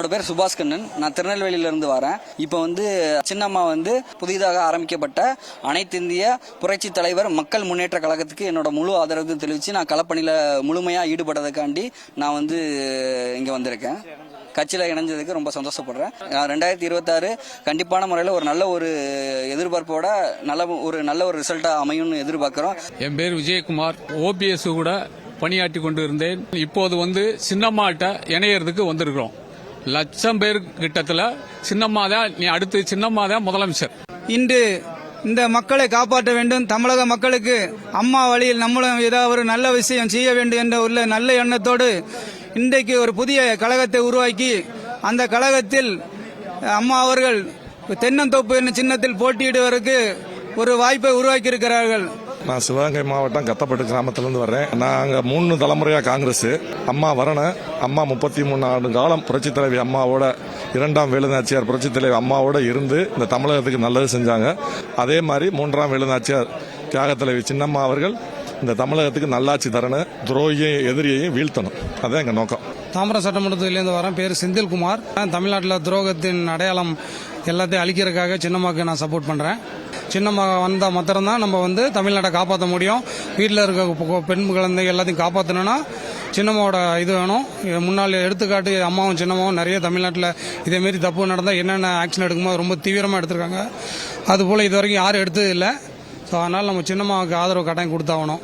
என்னோட பேர் சுபாஷ் கண்ணன். நான் திருநெல்வேலியிலிருந்து வரேன். இப்போ சின்னம்மா புதிதாக ஆரம்பிக்கப்பட்ட அனைத்து இந்திய புரட்சி தலைவர் மக்கள் முன்னேற்ற கழகத்துக்கு என்னோட முழு ஆதரவு தெரிவித்து நான் களப்பணியில் முழுமையாக ஈடுபடுறதுக்காண்டி நான் இங்கே வந்திருக்கேன். கட்சியில் இணைஞ்சதுக்கு ரொம்ப சந்தோஷப்படுறேன். 2026 கண்டிப்பான முறையில் ஒரு நல்ல ஒரு எதிர்பார்ப்போட நல்ல ஒரு ரிசல்ட்டாக அமையும்னு எதிர்பார்க்குறோம். என் பேர் விஜயகுமார். OPS கூட பணியாற்றி கொண்டு இருந்தேன். இப்போது சின்னம்மாட்ட இணையறதுக்கு வந்திருக்கிறோம். லட்சம் பேர் கிட்டத்தில் அடுத்து சின்னம்மா தான் முதலமைச்சர். இன்று இந்த மக்களை காப்பாற்ற வேண்டும். தமிழக மக்களுக்கு அம்மா வழியில் நம்மளும் ஏதாவது ஒரு நல்ல விஷயம் செய்ய வேண்டும் என்ற உள்ள நல்ல எண்ணத்தோடு இன்றைக்கு ஒரு புதிய கழகத்தை உருவாக்கி அந்த கழகத்தில் அம்மா அவர்கள் தென்னந்தோப்பு என்ற சின்னத்தில் போட்டியிடுவதற்கு ஒரு வாய்ப்பை உருவாக்கி இருக்கிறார்கள். நான் சிவகங்கை மாவட்டம் கத்தப்பட்டு கிராமத்திலிருந்து வர்றேன். நாங்கள் 3 தலைமுறையாக காங்கிரஸ். அம்மா வரணும். அம்மா 33 ஆண்டு காலம் புரட்சி தலைவி அம்மாவோட 2ஆம் வேலுநாச்சியார் புரட்சி தலைவி அம்மாவோட இருந்து இந்த தமிழகத்துக்கு நல்லது செஞ்சாங்க. அதே மாதிரி 3ஆம் வேலுநாச்சியார் தியாக தலைவி சின்னம்மா அவர்கள் இந்த தமிழகத்துக்கு நல்லாட்சி தரணும், துரோகியையும் எதிரியையும் வீழ்த்தணும். அதுதான் எங்கள் நோக்கம். தாம்பரம் சட்டமன்றத்திலேருந்து வரேன். பேர் செந்தில்குமார். தமிழ்நாட்டில் துரோகத்தின் அடையாளம் எல்லாத்தையும் அழிக்கிறதுக்காக சின்னம்மாவுக்கு நான் சப்போர்ட் பண்ணுறேன். சின்னம்மா வந்தால் மாத்திரம்தான் நம்ம தமிழ்நாட்டை காப்பாற்ற முடியும். வீட்டில் இருக்க பெண் குழந்தைங்க எல்லாத்தையும் காப்பாற்றணும்னா சின்னம்மாவோட இது வேணும். முன்னாள் எடுத்துக்காட்டு அம்மாவும் சின்னம்மாவும் நிறைய தமிழ்நாட்டில் இதேமாரி தப்பு நடந்தால் என்னென்ன ஆக்ஷன் எடுக்கும்போது ரொம்ப தீவிரமாக எடுத்திருக்காங்க. அதுபோல் இது வரைக்கும் யாரும் எடுத்தது இல்லை. ஸோ அதனால் நம்ம சின்னம்மாவுக்கு ஆதரவு கட்டாயம் கொடுத்தாகணும்.